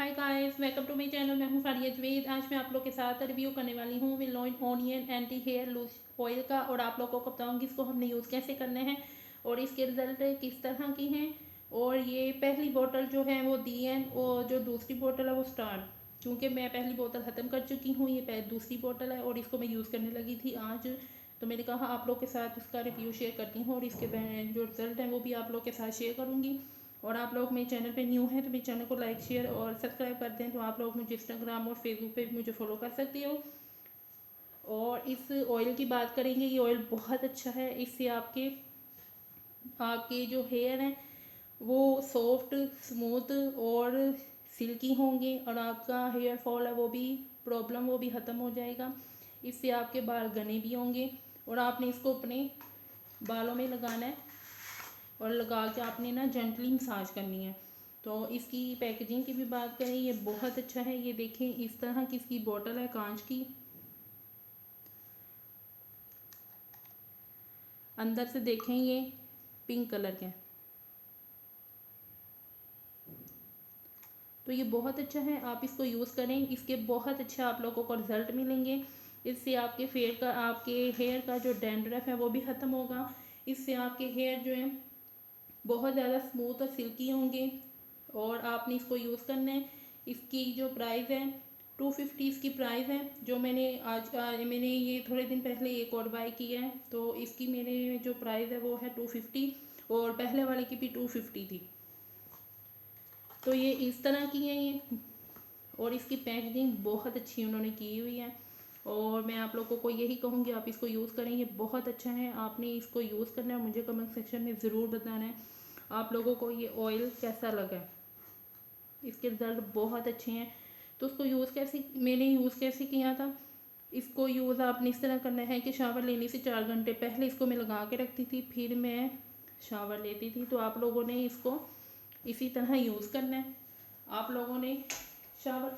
Hi guys, welcome to my channel. मैं हूं फारिया जवेद। आज मैं आप लोग के साथ रिव्यू करने वाली हूं विलोइन onion anti hair loss oil का, और आप लोगों को बताऊंगी इसको हमने यूज़ कैसे करने हैं और इसके रिजल्ट किस तरह की हैं। और ये पहली बोतल जो है वो दी एन, और जो दूसरी बोतल है वो स्टार्ट, क्योंकि मैं पहली बोतल ख़त्म कर चुकी हूँ। ये दूसरी बोतल है और इसको मैं यूज़ करने लगी थी आज, तो मैंने कहा आप लोग के साथ इसका रिव्यू शेयर करती हूँ और इसके जो रिज़ल्ट हैं वो भी आप लोग के साथ शेयर करूँगी। और आप लोग मेरे चैनल पे न्यू हैं तो मेरे चैनल को लाइक शेयर और सब्सक्राइब कर दें। तो आप लोग मुझे इंस्टाग्राम और फेसबुक पे भी मुझे फॉलो कर सकते हो। और इस ऑयल की बात करेंगे, ये ऑयल बहुत अच्छा है। इससे आपके आपके जो हेयर हैं वो सॉफ्ट, स्मूथ और सिल्की होंगे, और आपका हेयर फॉल है वो भी प्रॉब्लम वो भी ख़त्म हो जाएगा। इससे आपके बाल घने भी होंगे, और आपने इसको अपने बालों में लगाना है और लगा के आपने ना जेंटली मसाज करनी है। तो इसकी पैकेजिंग की भी बात करें, ये बहुत अच्छा है। ये देखें, इस तरह की इसकी बोतल है कांच की, अंदर से देखें ये पिंक कलर के, तो ये बहुत अच्छा है। आप इसको यूज़ करें, इसके बहुत अच्छा आप लोगों को रिजल्ट मिलेंगे। इससे आपके आपके हेयर का जो डैंड्रफ है वो भी ख़त्म होगा। इससे आपके हेयर जो है बहुत ज़्यादा स्मूथ और सिल्की होंगे, और आपने इसको यूज़ करना है। इसकी जो प्राइस है 250 इसकी प्राइस है। जो मैंने मैंने ये थोड़े दिन पहले एक और बाय किया है, तो इसकी मेरे जो प्राइस है वो है 250, और पहले वाले की भी 250 थी। तो ये इस तरह की है ये, और इसकी पैकेजिंग बहुत अच्छी उन्होंने की हुई है। और मैं आप लोगों को यही कहूँगी आप इसको यूज़ करें, ये बहुत अच्छा है। आपने इसको यूज़ करना है, मुझे कमेंट सेक्शन में ज़रूर बताना है आप लोगों को ये ऑयल कैसा लगा। इसके रिज़ल्ट बहुत अच्छे हैं। तो उसको मैंने यूज़ कैसे किया था, इसको यूज़ आपने इस तरह करना है कि शावर लेने से 4 घंटे पहले इसको मैं लगा के रखती थी, फिर मैं शावर लेती थी। तो आप लोगों ने इसको इसी तरह यूज़ करना है। आप लोगों ने शावर